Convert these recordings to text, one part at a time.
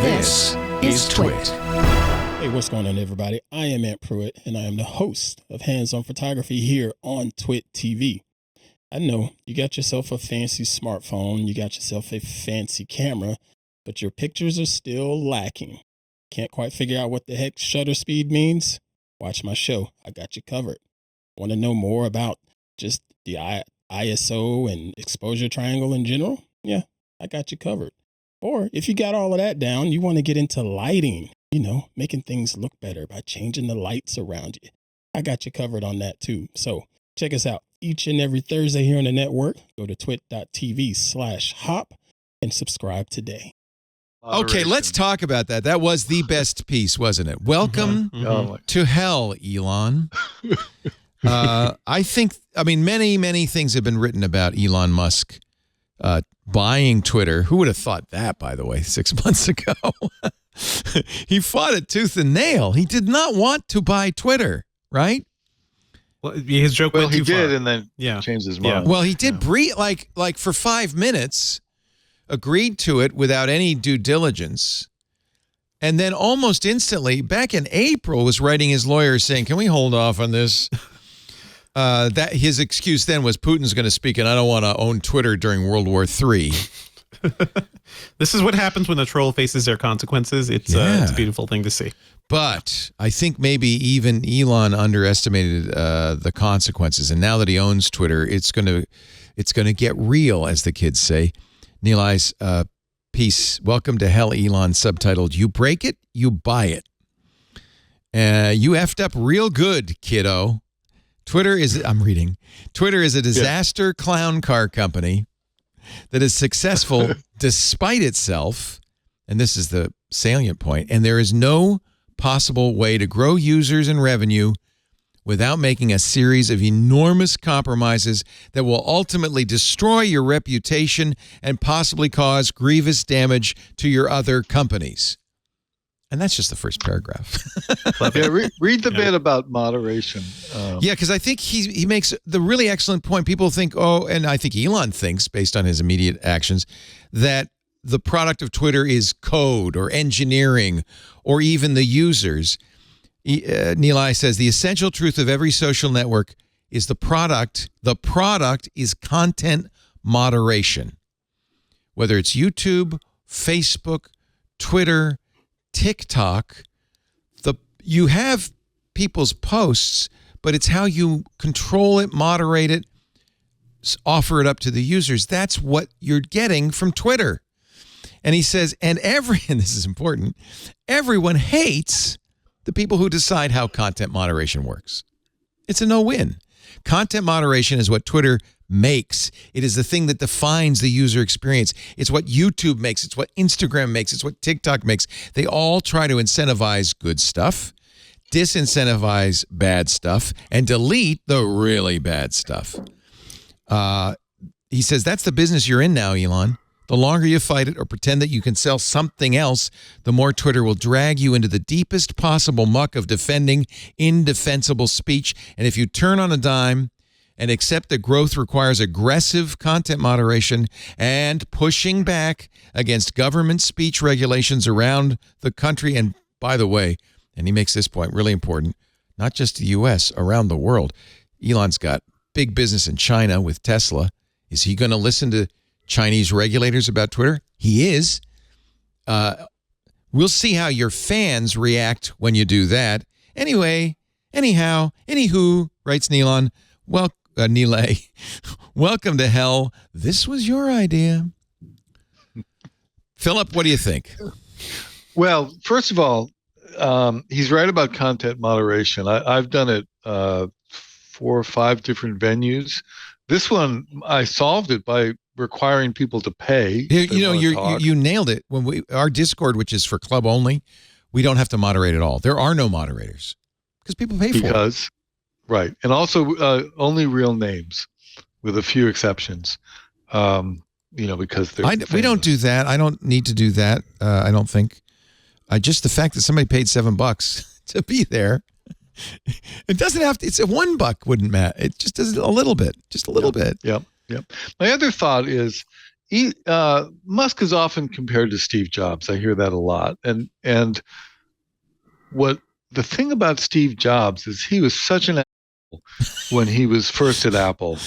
This is TWiT. Hey, what's going on, everybody? I am Ant Pruitt, and I am the host of Hands on Photography here on TWiT TV. I know you got yourself a fancy smartphone, you got yourself a fancy camera, but your pictures are still lacking. Can't quite figure out what the heck shutter speed means? Watch my show. I got you covered. Want to know more about just the ISO and exposure triangle in general? Yeah, I got you covered. Or if you got all of that down, you want to get into lighting, making things look better by changing the lights around you. I got you covered on that too. So check us out each and every Thursday here on the network. Go to twit.tv/hop and subscribe today. Okay, let's talk about that. That was the best piece, wasn't it? Welcome to hell, Elon. Many things have been written about Elon Musk buying Twitter. Who would have thought that, by the way, 6 months ago? He fought it tooth and nail. He did not want to buy Twitter, right? Well, his joke went too far. He did, and then changed his mind. Well, he did breathe like for 5 minutes, agreed to it without any due diligence, and then almost instantly, back in April, was writing his lawyer saying, "Can we hold off on this?" That his excuse then was Putin's going to speak, and I don't want to own Twitter during World War III. This is what happens when the troll faces their consequences. It's a beautiful thing to see. But I think maybe even Elon underestimated the consequences, and now that he owns Twitter, it's going to get real, as the kids say. Nilai's piece, "Welcome to Hell, Elon," subtitled, "You break it, you buy it." You effed up real good, kiddo. Twitter is a disaster clown car company that is successful despite itself, and this is the salient point, and there is no possible way to grow users and revenue without making a series of enormous compromises that will ultimately destroy your reputation and possibly cause grievous damage to your other companies. And that's just the first paragraph. Read the bit about moderation. Because I think he makes the really excellent point. People think, and I think Elon thinks, based on his immediate actions, that the product of Twitter is code or engineering or even the users. Nilai says, the essential truth of every social network is the product. The product is content moderation. Whether it's YouTube, Facebook, Twitter, TikTok, you have people's posts, but it's how you control it, moderate it, offer it up to the users. That's what you're getting from Twitter. And he says, and this is important, everyone hates the people who decide how content moderation works. It's a no-win. Content moderation is what Twitter makes. It is the thing that defines the user experience. It's what YouTube makes. It's what Instagram makes. It's what TikTok makes. They all try to incentivize good stuff, disincentivize bad stuff, and delete the really bad stuff. He says, that's the business you're in now, Elon. The longer you fight it or pretend that you can sell something else, the more Twitter will drag you into the deepest possible muck of defending indefensible speech. And if you turn on a dime and accept that growth requires aggressive content moderation and pushing back against government speech regulations around the country, and by the way, and he makes this point really important, not just the U.S., around the world. Elon's got big business in China with Tesla. Is he going to listen to Chinese regulators about Twitter? He is. We'll see how your fans react when you do that. Anywho, writes Nilay, welcome to hell. This was your idea. Philip, what do you think? Well, first of all, he's right about content moderation. I've done it 4 or 5 different venues. This one, I solved it by requiring people to pay. You nailed it. When our Discord, which is for club only, we don't have to moderate at all. There are no moderators because people pay for it. Right, and also only real names, with a few exceptions. Because they're we don't do that. I don't need to do that. I don't think. Just the fact that somebody paid $7 to be there. It doesn't have to. It's $1 wouldn't matter. It just does a little bit, just a little bit. Yep. My other thought is, Musk is often compared to Steve Jobs. I hear that a lot. And what the thing about Steve Jobs is he was such an asshole when he was first at Apple,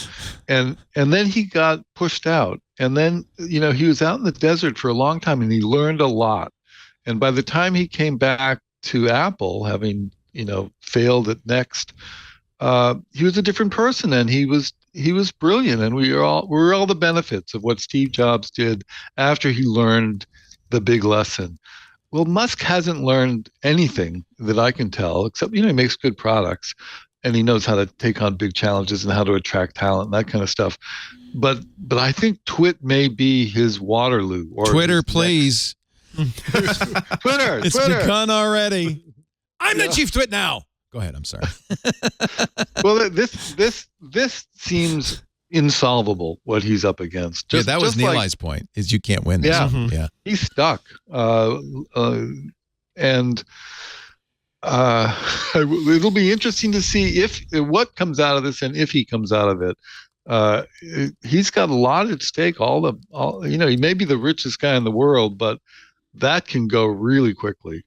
and then he got pushed out, and then he was out in the desert for a long time, and he learned a lot. And by the time he came back to Apple, having failed at Next, he was a different person, and he was brilliant, and we were all the benefits of what Steve Jobs did after he learned the big lesson. Well, Musk hasn't learned anything that I can tell, except he makes good products, and he knows how to take on big challenges and how to attract talent and that kind of stuff. But I think TWiT may be his Waterloo. Or Twitter, please. Twitter. It's begun already. I'm the chief TWiT now. Go ahead. I'm sorry. Well, this seems insolvable, what he's up against. That was Nilai's point, is you can't win this. Yeah. Mm-hmm. Yeah. He's stuck. And it'll be interesting to see what comes out of this, and if he comes out of it. He's got a lot at stake. He may be the richest guy in the world, but that can go really quickly.